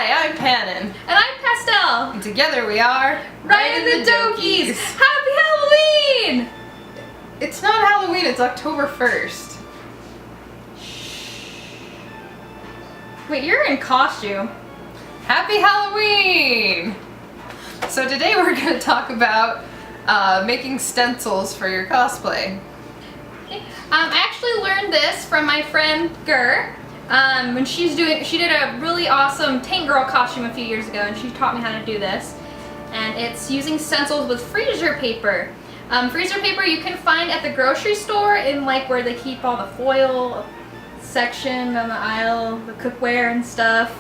Hi, I'm Pannon. And I'm Pastel. And together we are Right in the Dokies. Happy Halloween! It's not Halloween, it's October 1st. Wait, you're in costume. Happy Halloween! So today we're going to talk about making stencils for your cosplay. I actually learned this from my friend Gur. When she did a really awesome Tank Girl costume a few years ago, and she taught me how to do this. And it's using stencils with freezer paper. Freezer paper you can find at the grocery store in like where they keep all the foil section on the aisle, the cookware and stuff.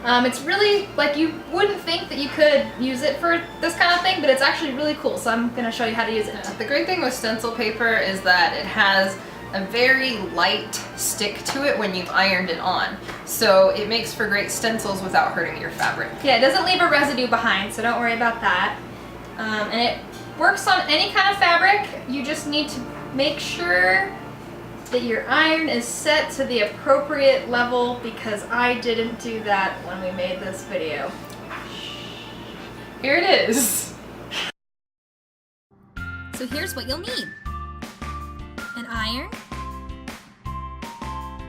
It's really, like, you wouldn't think that you could use it for this kind of thing, but it's actually really cool, so I'm going to show you how to use it. The great thing with stencil paper is that it has a very light stick to it when you've ironed it on. So it makes for great stencils without hurting your fabric. Yeah, it doesn't leave a residue behind, so don't worry about that. And it works on any kind of fabric. You just need to make sure that your iron is set to the appropriate level, because I didn't do that when we made this video. Here it is. So here's what you'll need. An iron,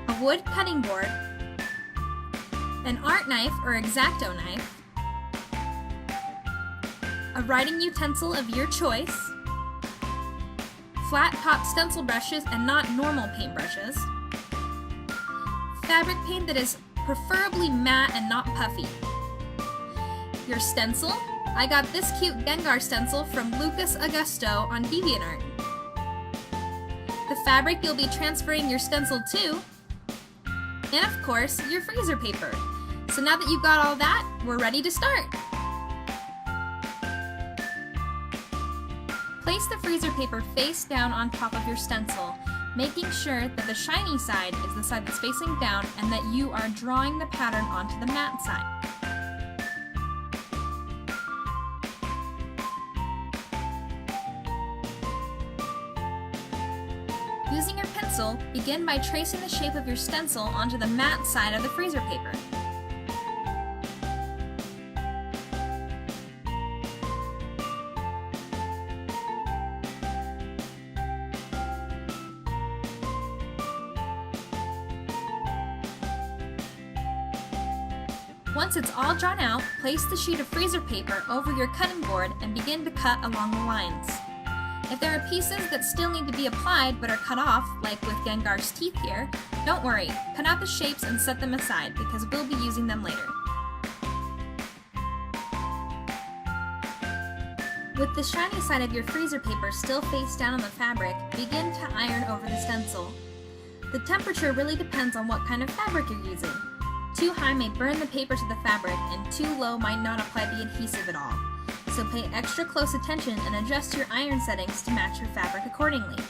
a wood cutting board, an art knife or X-Acto knife, a writing utensil of your choice, flat top stencil brushes and not normal paint brushes, fabric paint that is preferably matte and not puffy, your stencil. I got this cute Gengar stencil from Lucas Augusto on DeviantArt. The fabric you'll be transferring your stencil to, and of course, your freezer paper. So now that you've got all that, we're ready to start. Place the freezer paper face down on top of your stencil, making sure that the shiny side is the side that's facing down and that you are drawing the pattern onto the matte side. Using your pencil, begin by tracing the shape of your stencil onto the matte side of the freezer paper. Once it's all drawn out, place the sheet of freezer paper over your cutting board and begin to cut along the lines. If there are pieces that still need to be applied but are cut off, like with Gengar's teeth here, don't worry, cut out the shapes and set them aside because we'll be using them later. With the shiny side of your freezer paper still face down on the fabric, begin to iron over the stencil. The temperature really depends on what kind of fabric you're using. Too high may burn the paper to the fabric, and too low might not apply the adhesive at all. So pay extra close attention and adjust your iron settings to match your fabric accordingly.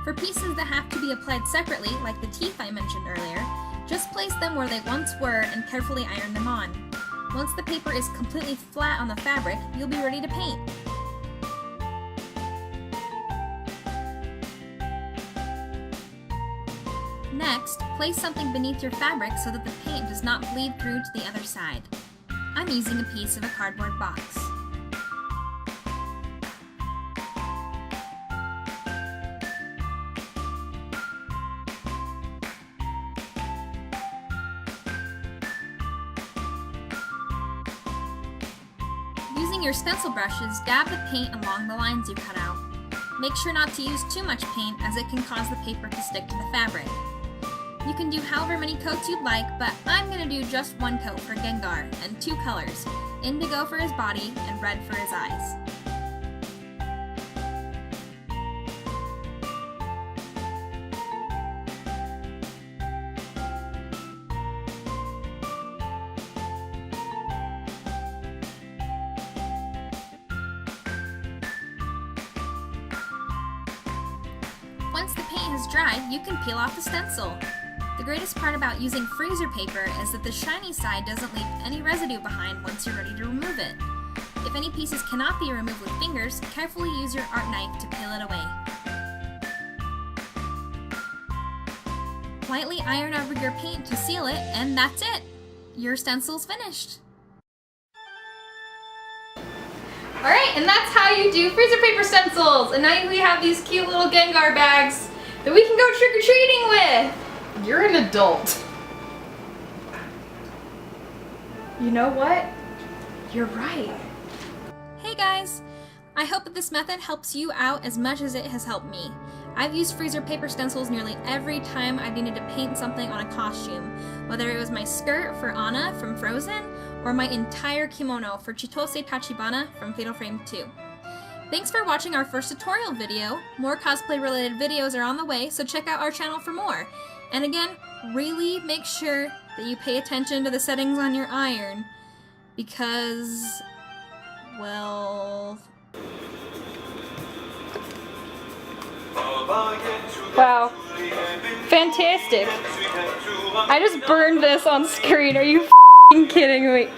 For pieces that have to be applied separately, like the teeth I mentioned earlier, just place them where they once were and carefully iron them on. Once the paper is completely flat on the fabric, you'll be ready to paint. Next, place something beneath your fabric so that the paint does not bleed through to the other side. I'm using a piece of a cardboard box. Using your stencil brushes, dab the paint along the lines you cut out. Make sure not to use too much paint, as it can cause the paper to stick to the fabric. You can do however many coats you'd like, but I'm going to do just one coat for Gengar, and two colors, indigo for his body and red for his eyes. Once the paint has dried, you can peel off the stencil. The greatest part about using freezer paper is that the shiny side doesn't leave any residue behind once you're ready to remove it. If any pieces cannot be removed with fingers, carefully use your art knife to peel it away. Lightly iron over your paint to seal it, and that's it! your stencil's finished. Alright, and that's how you do freezer paper stencils. And now we have these cute little Gengar bags that we can go trick-or-treating with. You're an adult. You know what? You're right. Hey guys! I hope that this method helps you out as much as it has helped me. I've used freezer paper stencils nearly every time I've needed to paint something on a costume, whether it was my skirt for Anna from Frozen, or my entire kimono for Chitose Tachibana from Fatal Frame 2. Thanks for watching our first tutorial video. More cosplay related videos are on the way, so check out our channel for more. And again, really make sure that you pay attention to the settings on your iron, because, well... Wow. Fantastic. I just burned this on screen. Are you f***ing kidding me?